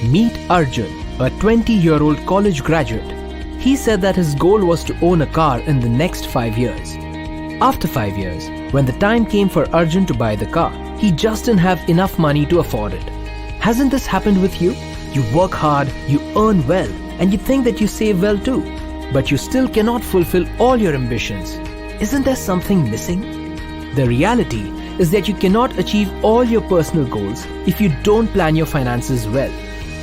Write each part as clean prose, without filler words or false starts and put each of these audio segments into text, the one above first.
Meet Arjun, a 20-year-old college graduate. He said that his goal was to own a car in the next 5 years. After 5 years, when the time came for Arjun to buy the car, he just didn't have enough money to afford it. Hasn't this happened with you? You work hard, you earn well, and you think that you save well too. But you still cannot fulfill all your ambitions. Isn't there something missing? The reality is that you cannot achieve all your personal goals if you don't plan your finances well.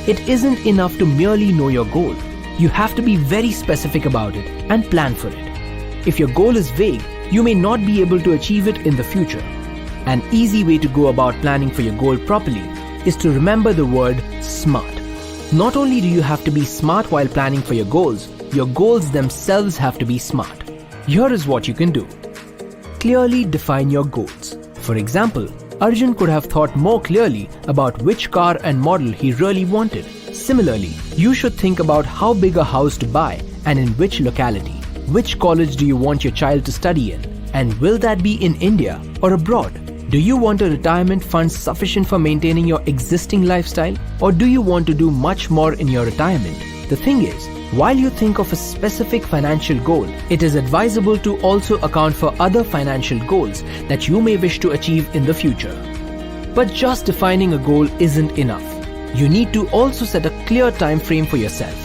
It isn't enough to merely know your goal. You have to be very specific about it and plan for it. If your goal is vague, you may not be able to achieve it in the future. An easy way to go about planning for your goal properly is to remember the word SMART. Not only do you have to be smart while planning for your goals themselves have to be smart. Here is what you can do. Clearly define your goals. For example, Arjun could have thought more clearly about which car and model he really wanted. Similarly, you should think about how big a house to buy and in which locality. Which college do you want your child to study in? And will that be in India or abroad? Do you want a retirement fund sufficient for maintaining your existing lifestyle? Or do you want to do much more in your retirement? The thing is, while you think of a specific financial goal, it is advisable to also account for other financial goals that you may wish to achieve in the future. But just defining a goal isn't enough. You need to also set a clear time frame for yourself.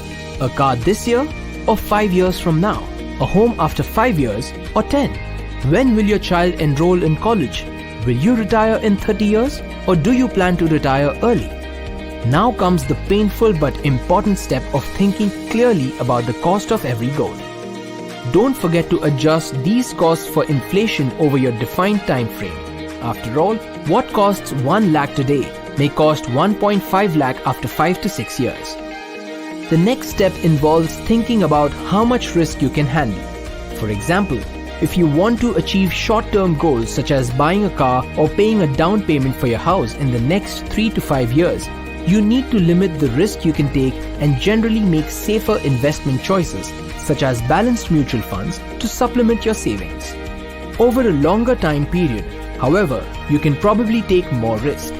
A car this year or 5 years from now? A home after 5 years or 10? When will your child enroll in college? Will you retire in 30 years or do you plan to retire early? Now comes the painful but important step of thinking clearly about the cost of every goal. Don't forget to adjust these costs for inflation over your defined time frame. After all, what costs 1 lakh today may cost 1.5 lakh after 5 to 6 years. The next step involves thinking about how much risk you can handle. For example, if you want to achieve short-term goals such as buying a car or paying a down payment for your house in the next 3 to 5 years, you need to limit the risk you can take and generally make safer investment choices, such as balanced mutual funds, to supplement your savings. Over a longer time period, however, you can probably take more risk.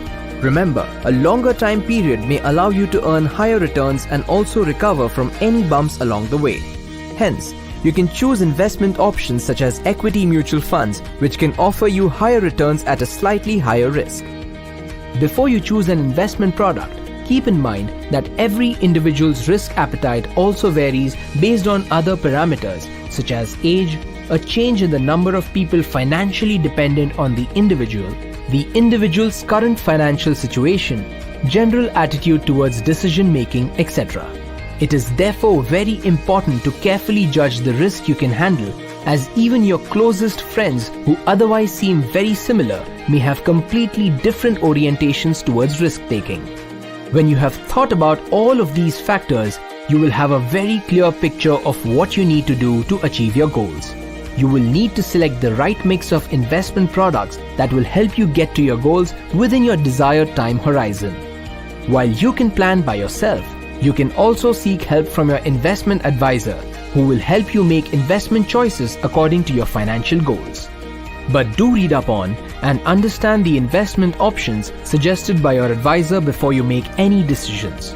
Remember, a longer time period may allow you to earn higher returns and also recover from any bumps along the way. Hence, you can choose investment options such as equity mutual funds, which can offer you higher returns at a slightly higher risk. Before you choose an investment product, keep in mind that every individual's risk appetite also varies based on other parameters such as age, a change in the number of people financially dependent on the individual's current financial situation, general attitude towards decision making, etc. It is therefore very important to carefully judge the risk you can handle, as even your closest friends who otherwise seem very similar may have completely different orientations towards risk-taking. When you have thought about all of these factors, you will have a very clear picture of what you need to do to achieve your goals. You will need to select the right mix of investment products that will help you get to your goals within your desired time horizon. While you can plan by yourself, you can also seek help from your investment advisor, who will help you make investment choices according to your financial goals. But do read up on and understand the investment options suggested by your advisor before you make any decisions.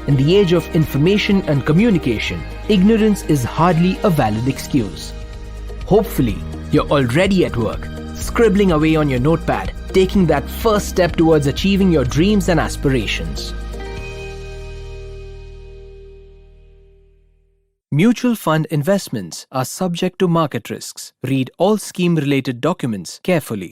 In the age of information and communication, ignorance is hardly a valid excuse. Hopefully, you're already at work, scribbling away on your notepad, taking that first step towards achieving your dreams and aspirations. Mutual fund investments are subject to market risks. Read all scheme-related documents carefully.